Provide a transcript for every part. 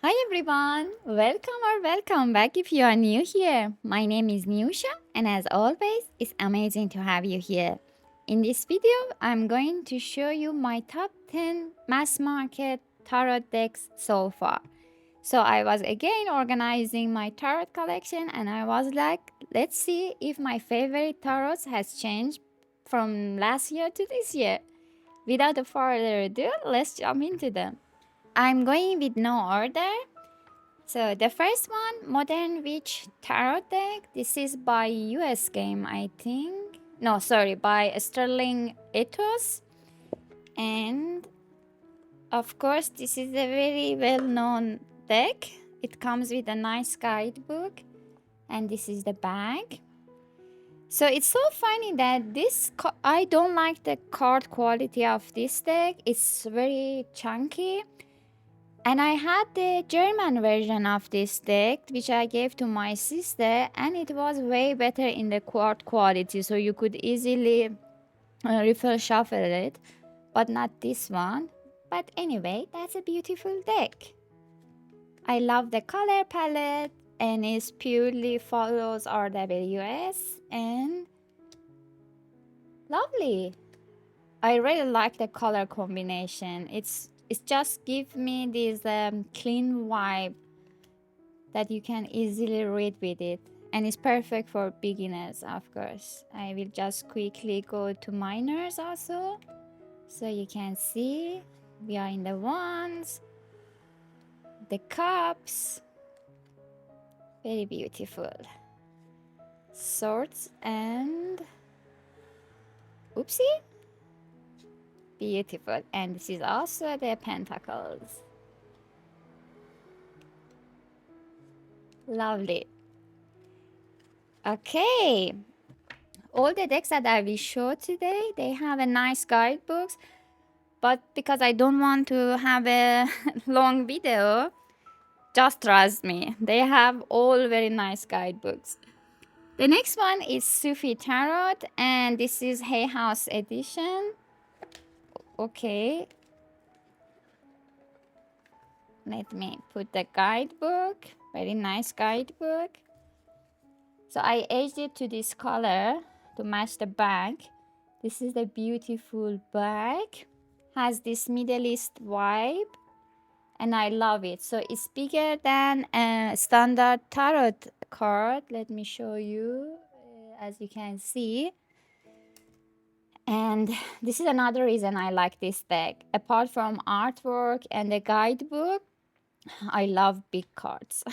Hi everyone, welcome back if you are new here. My name is Niusha and as always, it's amazing to have you here. In this video, I'm going to show you my top 10 mass market tarot decks so far. So I was again organizing my tarot collection and I was like, let's see if my favorite tarots has changed from last year to this year. Without further ado, let's jump into them. I'm going with no order. So the first one, Modern Witch Tarot deck. This is by US game, I think. No, sorry, by Sterling Ethos. And of course, this is a very well-known deck. It comes with a nice guidebook. And this is the bag. So it's so funny that I don't like the card quality of this deck. It's very chunky. And I had the German version of this deck, which I gave to my sister, and it was way better in the card quality, so you could easily refill shuffle it, but not this one. But anyway, that's a beautiful deck. I love the color palette, and it purely follows RWS, and lovely. I really like the color combination. It just gives me this clean vibe that you can easily read with it, and it's perfect for beginners. Of course, I will just quickly go to minors also so you can see we are in the wands, the cups, very beautiful, swords, and oopsie, beautiful. And this is also the pentacles. Lovely. Okay, all the decks that I will show today, they have a nice guidebooks, but because I don't want to have a long video, just trust me, they have all very nice guidebooks. The next one is Sufi Tarot, and this is Hay House edition. Okay, let me put the guidebook, very nice guidebook. So I aged it to this color to match the bag. This is the beautiful bag, has this Middle East vibe, and I love it. So it's bigger than a standard tarot card. Let me show you, as you can see. And this is another reason I like this deck. Apart from artwork and the guidebook, I love big cards.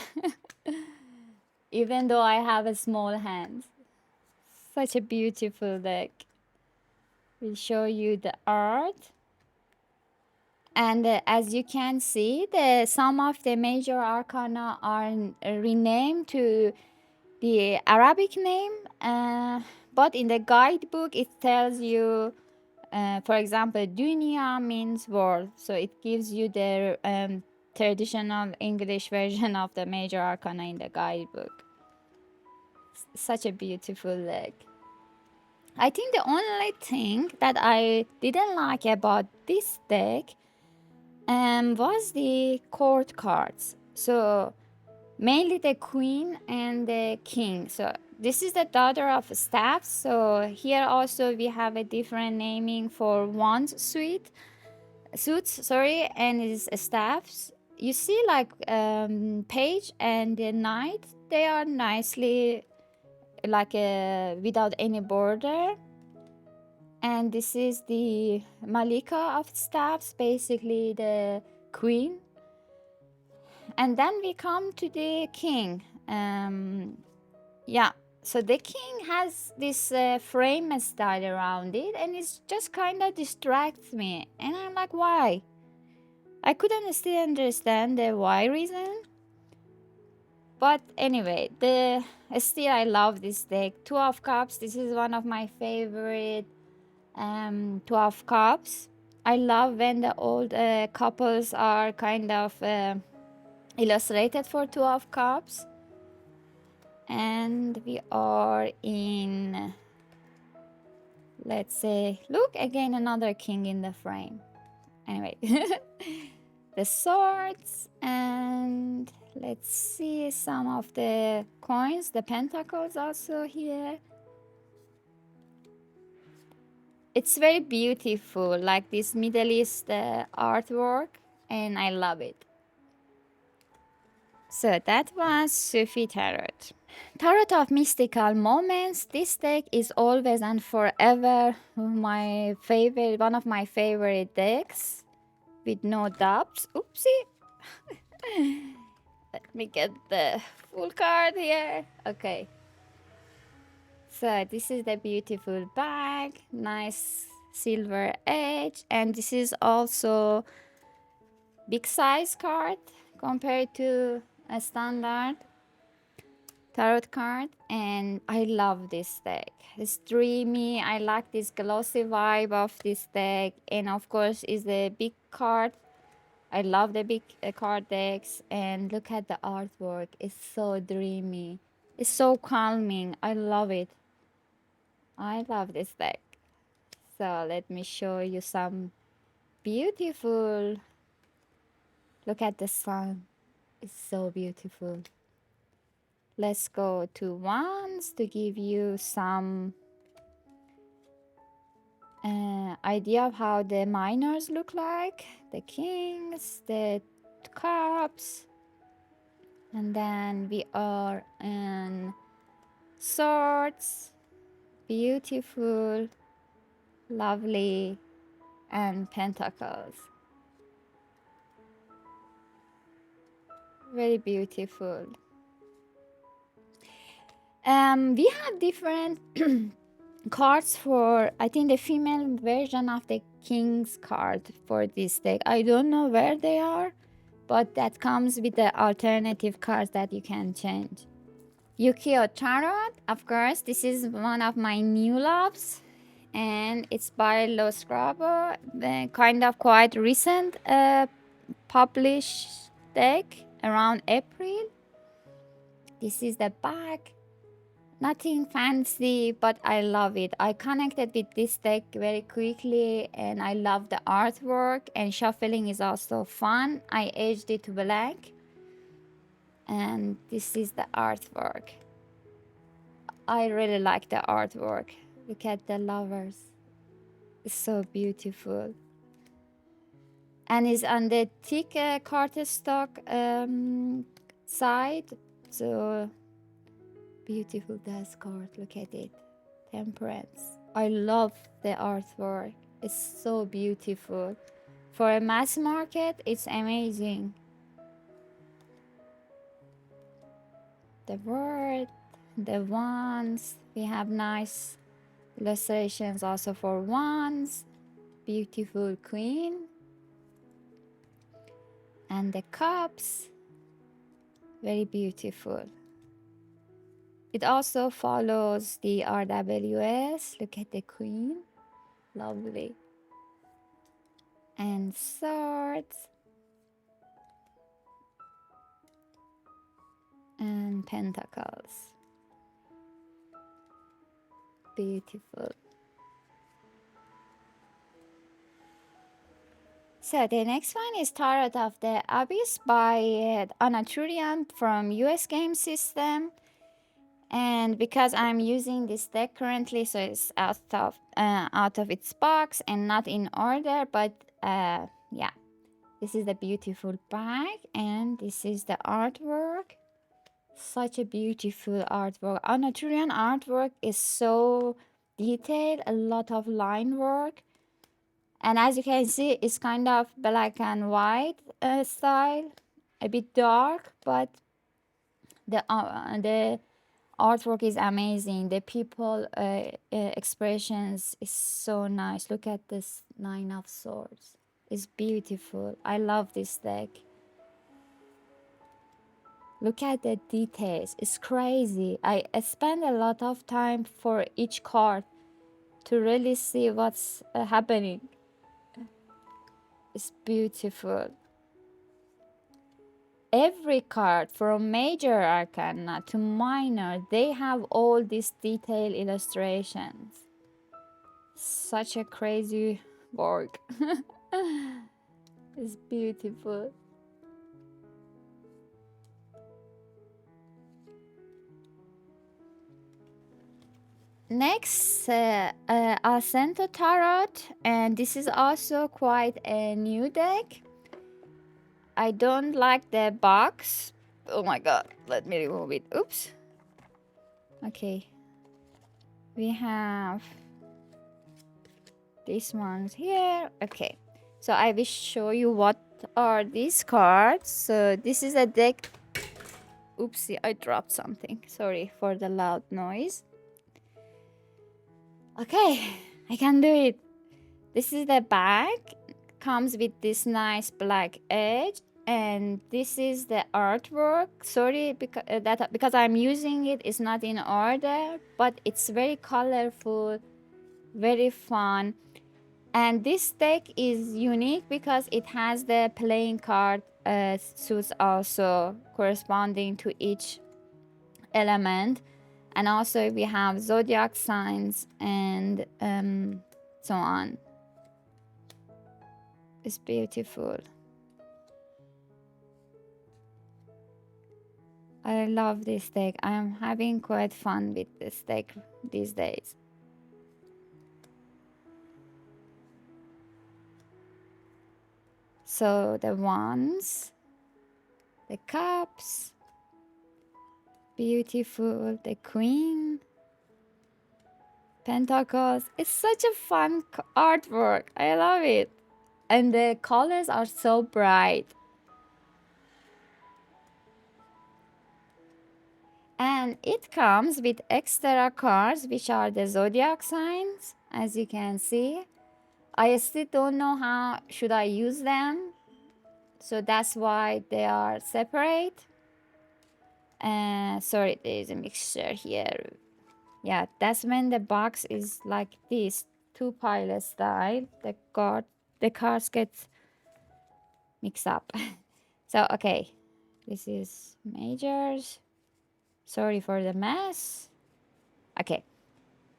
Even though I have a small hand. Such a beautiful deck. We'll show you the art. And as you can see, some of the major arcana are renamed to the Arabic name, but in the guidebook it tells you, for example, Dunya means world, so it gives you the traditional English version of the major arcana in the guidebook. Such a beautiful deck. I think the only thing that I didn't like about this deck was the court cards. So mainly the queen and the king. So this is the daughter of staffs. So here also we have a different naming for wands suits, sorry, and it's staffs. You see, like page and the knight, they are nicely like without any border. And this is the Malika of staffs, basically the queen. And then we come to the king. Yeah, so the king has this frame style around it, and it just kind of distracts me. And I'm like, why? I couldn't still understand the why reason. But anyway, still I love this deck. Two of Cups. This is one of my favorite Two of Cups. I love when the old couples are kind of illustrated for Two of Cups. And we are in, let's say, look, again another king in the frame. Anyway, the swords, and let's see some of the coins, the pentacles also here. It's very beautiful, like this Middle East artwork, and I love it. So that was Sufi Tarot. Tarot of Mystical Moments. This deck is always and forever my favorite, one of my favorite decks, with no doubts. Oopsie. Let me get the full card here. Okay. So this is the beautiful bag, nice silver edge, and this is also big size card compared to a standard tarot card, and I love this deck. It's dreamy. I like this glossy vibe of this deck, and of course is the big card. I love the big card decks, and look at the artwork. It's so dreamy. It's so calming. I love it. I love this deck. So let me show you some beautiful. Look at the sun. It's so beautiful. Let's go to wands to give you some idea of how the minors look like. The kings, the cups, and then we are in swords. Beautiful, lovely, and pentacles. Very beautiful. We have different cards for, I think, the female version of the king's card for this deck. I don't know where they are, but that comes with the alternative cards that you can change. Ukiyo Tarot, of course, this is one of my new loves, and it's by Los Grabo, the kind of quite recent published deck around April. This is the back. Nothing fancy, but I love it. I connected with this deck very quickly, and I love the artwork, and shuffling is also fun. I aged it to black, and this is the artwork. I really like the artwork. Look at the lovers. It's so beautiful. And it's on the thick cardstock side. So beautiful this card. Look at it. Temperance. I love the artwork. It's so beautiful. For a mass market, it's amazing. The word, the wands. We have nice illustrations also for wands. Beautiful queen. And the cups. Very beautiful. It also follows the RWS. Look at the queen. Lovely. And swords. And pentacles. Beautiful. So the next one is Tarot of the Abyss by Anaturian from US Game System. And because I'm using this deck currently, so it's out of its box and not in order, but yeah, this is the beautiful bag, and this is the artwork. Such a beautiful artwork. Anaturian artwork is so detailed, a lot of line work, and as you can see, it's kind of black and white style, a bit dark, but the artwork is amazing. The people expressions is so nice. Look at this Nine of Swords. It's beautiful. I love this deck. Look at the details. It's crazy. I spend a lot of time for each card to really see what's happening. It's beautiful. Every card from major arcana to minor, they have all these detailed illustrations. Such a crazy work. It's beautiful. Next, Allcento Tarot, and this is also quite a new deck. I don't like the box. Oh my god, let me remove it. Oops. Okay. We have these ones here. Okay. So I will show you what are these cards. So this is a deck. Oopsie, I dropped something. Sorry for the loud noise. Okay, I can do it. This is the bag. Comes with this nice black edge, and this is the artwork. Sorry because I'm using it, it's not in order, but it's very colorful, very fun. And this deck is unique because it has the playing card suits also corresponding to each element, and also we have zodiac signs and so on. It's beautiful. I love this deck. I am having quite fun with this deck these days. So the wands, the cups, beautiful, the queen, pentacles. It's such a fun artwork. I love it. And the colors are so bright. And it comes with extra cards, which are the zodiac signs, as you can see. I still don't know how should I use them. So that's why they are separate. Sorry, there is a mixture here. Yeah, that's when the box is like this, two-pilot style. The cards get mixed up. So, okay, this is majors. Sorry for the mess. Okay,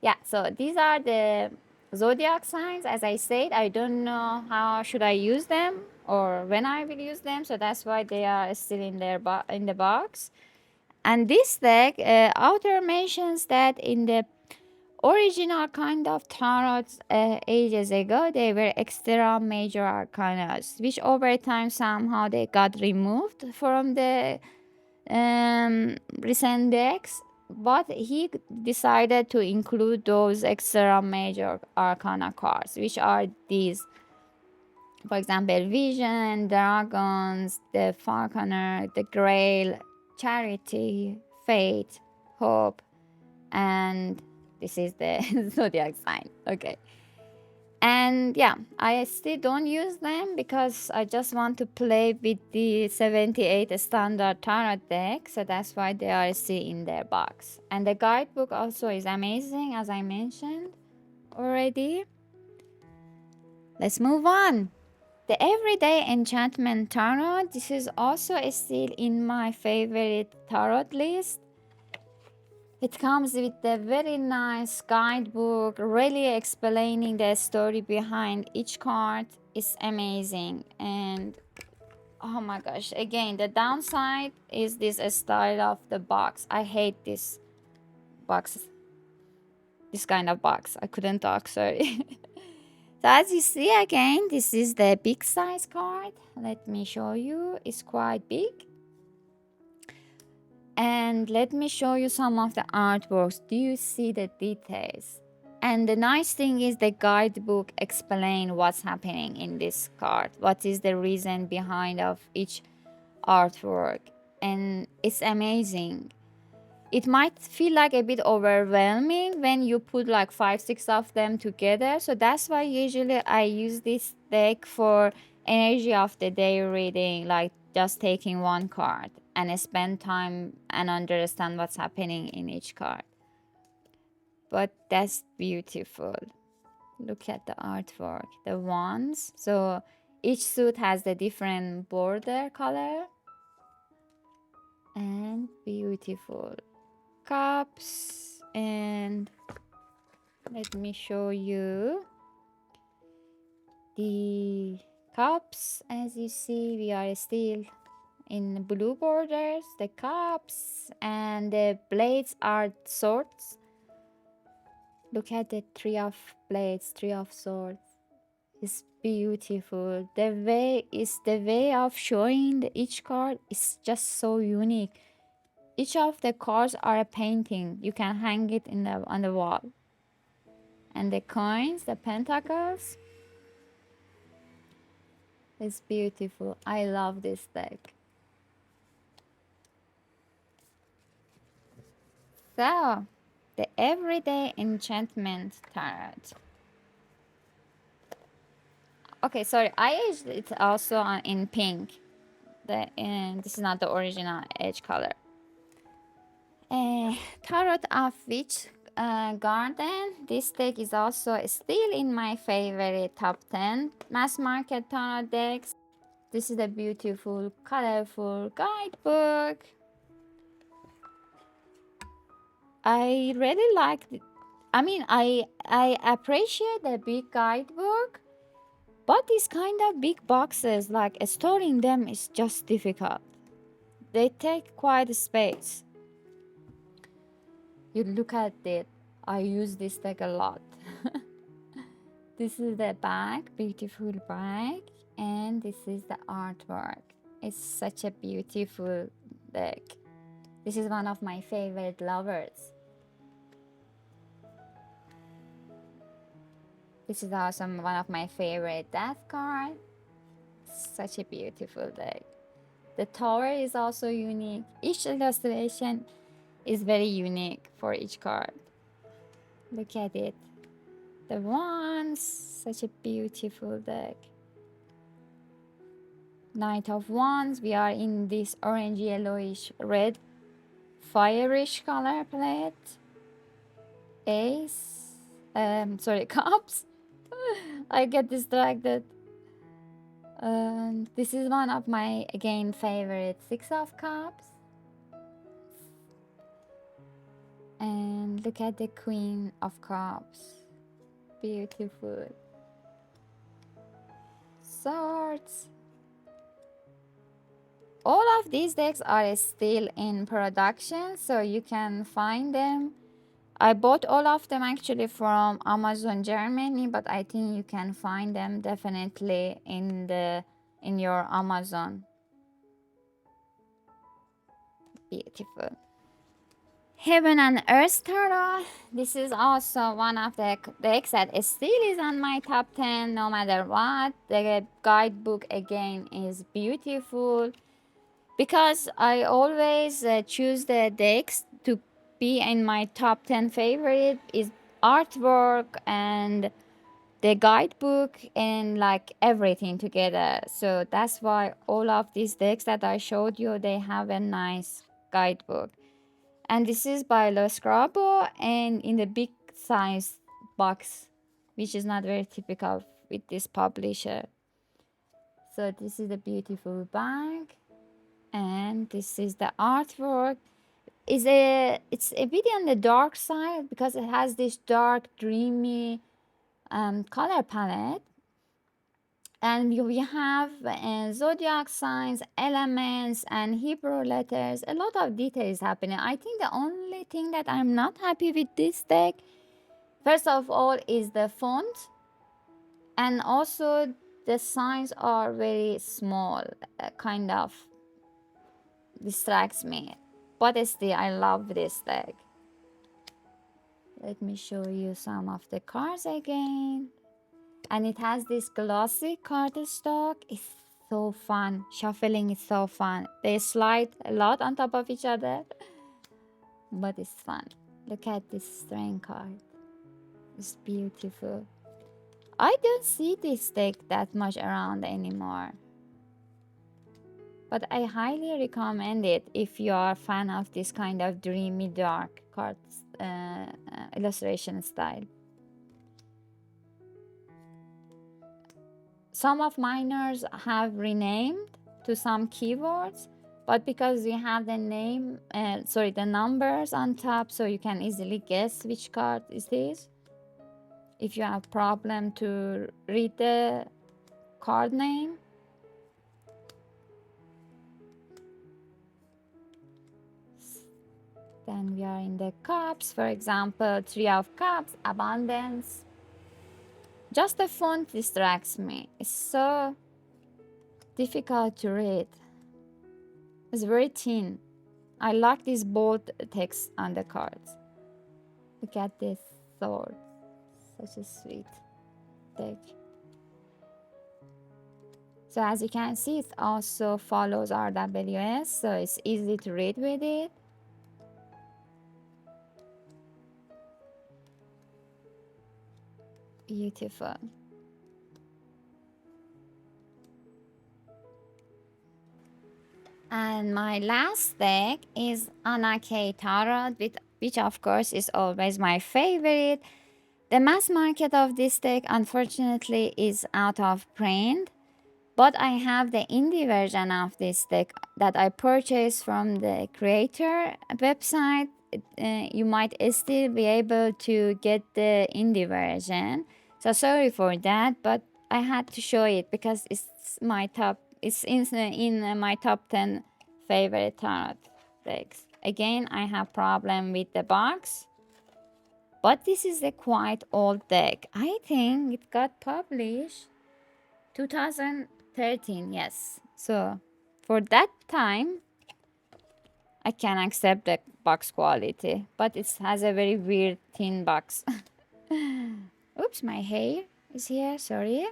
yeah, so these are the zodiac signs. As I said, I don't know how should I use them or when I will use them, so that's why they are still in their in the box. And this deck, author mentions that in the original kind of tarots ages ago, they were extra major arcanas, which over time somehow they got removed from the recent decks. But he decided to include those extra major arcana cards, which are these. For example, Vision, Dragons, the Falconer, the Grail, Charity, Fate, Hope, and this is the zodiac sign. Okay. And yeah, I still don't use them because I just want to play with the 78 standard tarot deck. So that's why they are still in their box. And the guidebook also is amazing, as I mentioned already. Let's move on. The Everyday Enchantment Tarot. This is also still in my favorite tarot list. It comes with a very nice guidebook, really explaining the story behind each card. It's amazing. And oh my gosh, again, the downside is this style of the box. I hate this box, this kind of box. I couldn't talk, sorry. So as you see again, this is the big size card. Let me show you. It's quite big. And let me show you some of the artworks. Do you see the details? And the nice thing is the guidebook explain what's happening in this card. What is the reason behind of each artwork. And it's amazing. It might feel like a bit overwhelming when you put like 5-6 of them together. So that's why usually I use this deck for energy of the day reading, like just taking one card and spend time and understand what's happening in each card. But that's beautiful. Look at the artwork, the wands. So each suit has the different border color and beautiful cups. And let me show you the Cups, as you see, we are still in blue borders. The cups and the blades are swords. Look at the three of blades, three of swords. It's beautiful. The way of showing each card is just so unique. Each of the cards are a painting. You can hang it in the on the wall. And the coins, the pentacles, is beautiful. I love this deck. So, the Everyday Enchantment Tarot. Okay, sorry, I aged it also in pink. And this is not the original edge color. Tarot of Witch Garden. This deck is also still in my favorite top 10 mass market tarot decks. This is a beautiful, colorful guidebook. I really like it. I mean, I appreciate the big guidebook, but these kind of big boxes, like storing them is just difficult. They take quite a space. You look at it. I use this deck a lot. This is the bag, beautiful bag, and this is the artwork. It's such a beautiful deck. This is one of my favorite lovers. This is also one of my favorite death cards. Such a beautiful deck. The tower is also unique. Each illustration is very unique for each card. Look at it. The wands, such a beautiful deck. Knight of Wands, we are in this orange, yellowish, red, fireish color palette. Ace, cups. I get distracted. This is one of my, again, favorite Six of Cups. And look at the Queen of Cups. Beautiful. Swords. All of these decks are still in production, so you can find them. I bought all of them actually from Amazon Germany, but I think you can find them definitely in your Amazon. Beautiful. Heaven and Earth Tarot. This is also one of the decks that still is on my top 10 no matter what. The guidebook again is beautiful. Because I always choose the decks to be in my top 10 favorite is artwork and the guidebook and like everything together. So that's why all of these decks that I showed you, they have a nice guidebook. And this is by Lo Scrabo and in the big size box, which is not very typical with this publisher. So this is the beautiful bag. And this is the artwork. It's a bit on the dark side because it has this dark, dreamy color palette. And we have zodiac signs, elements, and Hebrew letters. A lot of details happening. I think the only thing that I'm not happy with this deck, first of all, is the font. And also the signs are very small, kind of distracts me. But still, I love this deck. Let me show you some of the cards again. And it has this glossy cardstock. It's so fun. Shuffling is so fun. They slide a lot on top of each other. But it's fun. Look at this string card. It's beautiful. I don't see this deck that much around anymore. But I highly recommend it if you are a fan of this kind of dreamy dark cards illustration style. Some of miners have renamed to some keywords, but because we have the the numbers on top, so you can easily guess which card is this. If you have problem to read the card name. Then we are in the cups, for example, Three of Cups, abundance. Just the font distracts me. It's so difficult to read. It's very thin. I like this bold text on the cards. Look at this sword. Such a sweet deck. So as you can see, it also follows RWS, so it's easy to read with it. Beautiful. And my last deck is Ukiyo Tarot, which of course is always my favorite. The mass market of this deck unfortunately is out of print, but I have the indie version of this deck that I purchased from the creator website. You might still be able to get the indie version. So sorry for that, but I had to show it because it's my top. It's in my top 10 favorite tarot decks. Again, I have problem with the box, but this is a quite old deck. I think it got published 2013, yes. So for that time, I can accept the box quality, but it has a very weird thin box. Oops, my hair is here, sorry.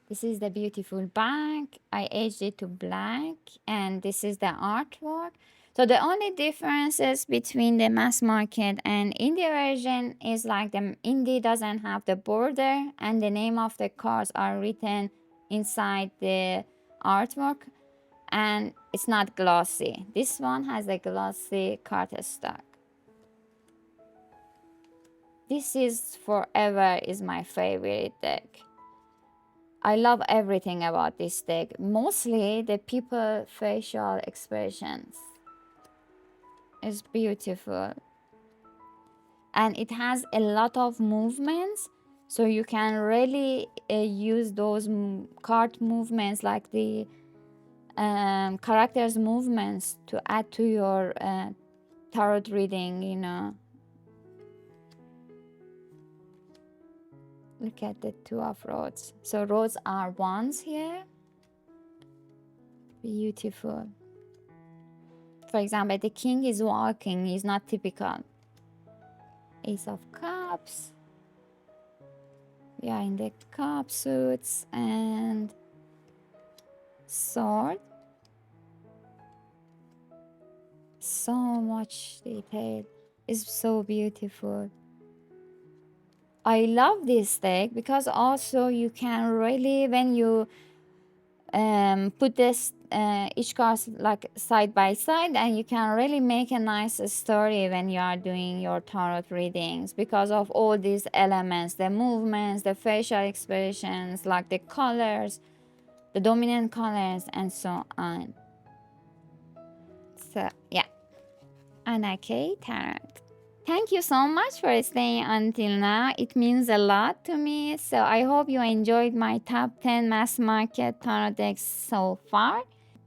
This is the beautiful back. I aged it to black, and this is the artwork. So the only differences between the mass market and indie version is like the indie doesn't have the border and the name of the cards are written inside the artwork, and it's not glossy. This one has a glossy cardstock. This is forever is my favorite deck. I love everything about this deck, mostly the people facial expressions. It's beautiful. And it has a lot of movements, so you can really use those card movements like the characters movements to add to your tarot reading, you know. Look at the Two of Rods. So rods are wands here. Beautiful. For example, the king is walking, is not typical. Ace of Cups. We are in the cup suits and sword. So much detail. It's so beautiful. I love this deck because also you can really, when you put this each card like side by side, and you can really make a nice story when you are doing your tarot readings because of all these elements, the movements, the facial expressions, like the colors, the dominant colors, and so on. So yeah, Ukiyo Tarot. Thank you so much for staying until now. It means a lot to me. So I hope you enjoyed my top 10 mass market tarot decks so far.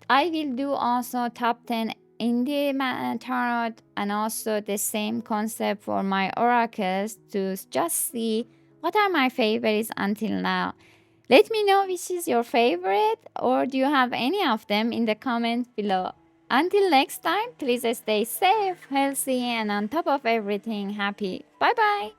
I will do also top 10 indie tarot and also the same concept for my oracles to just see what are my favorites until now. Let me know which is your favorite, or do you have any of them in the comments below. Until next time, please stay safe, healthy, and on top of everything, happy. Bye bye.